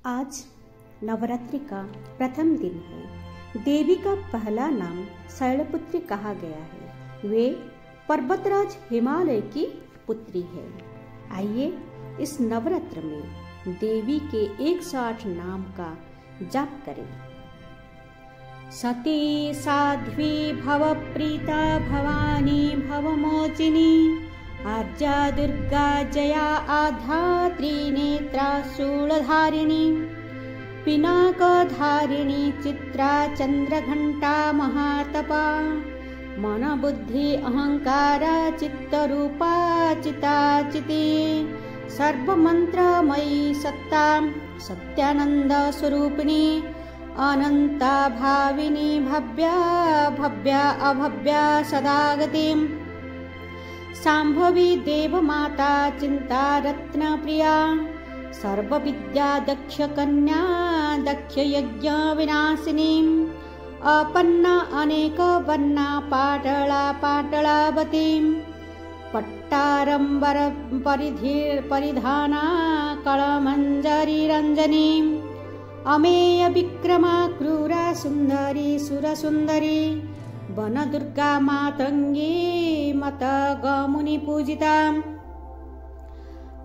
आज नवरात्रि का प्रथम दिन है। देवी का पहला नाम शैलपुत्री कहा गया है। वे पर्वतराज हिमालय की पुत्री है। आइए इस नवरात्र में देवी के 108 नाम का जाप करें। सती साध्वी भवप्रीता भवानी भवमोचिनी आर्या दुर्गा जया आधा त्रिनेत्रा शूलधारिणी पिनाकधारिणी चित्रा चंद्रघंटा महातपा मन बुद्धि अहंकारा चित्तरूपा चिताचिती सर्वमंत्रमयी सत्ता सत्यानंद स्वरूपिणी अनंता भाविनी भव्या भव्या अभव्या सदागति सांभवी देवमाता चिंता रत्न प्रिया सर्वविद्या दक्ष कन्या दक्ष यज्ञ विनाशिनी अपन्ना अनेक वर्णा पाटला पाटलावती पट्टारंबर परिधाना कलमंजरी रंजनी अमेय विक्रमा क्रूरा सुंदरी सुरसुंदरी वन दुर्गा मातंगी मत गमुनि पूजिता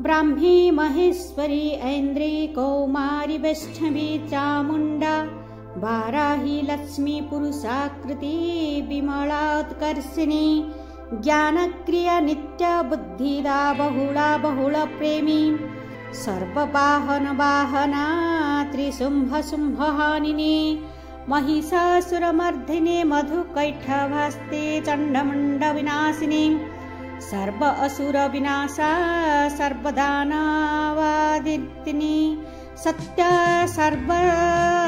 ब्राह्मी महेश्वरी ऐन्द्री कौमारी वैष्णवी चामुंडा वाराही लक्ष्मी पुरुषाकृति विमलात्कर्षिणी ज्ञानक्रिया नित्य बुद्धिदा बहुला बहुल प्रेमी सर्ववाहन वाहना त्रिशुंभ शुंभहानिनी महिषासुरमर्दिनी मधुकैटभास्ते चण्डमुण्ड विनाशिनी सर्व असुर विनाशा सर्वदानवादिनी सत्या सर्वस्त्रधारिणी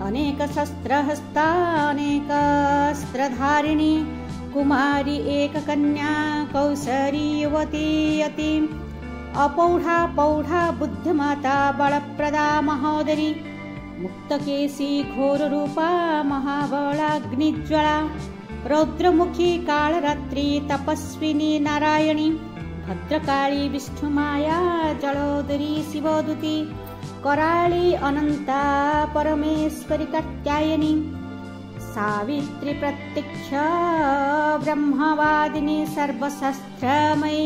अनेक शस्त्रहस्ता अनेकास्त्रधारिणी कुमारी एक कन्या कौसरी युवती यति अपौढ़ा पौढ़ा बुद्धिमता बलप्रदा महोदरी मुक्तकेशी घोर रूपा महाबलाग्निज्वला रौद्रमुखी कालरात्रि तपस्विनी नारायणी भद्रकाली विष्णुमाया जलोदरी शिवदूती कराली अनंता परमेश्वरी कात्यायनी सावित्री प्रत्यक्ष ब्रह्मवादिनी सर्वशस्त्रमयी।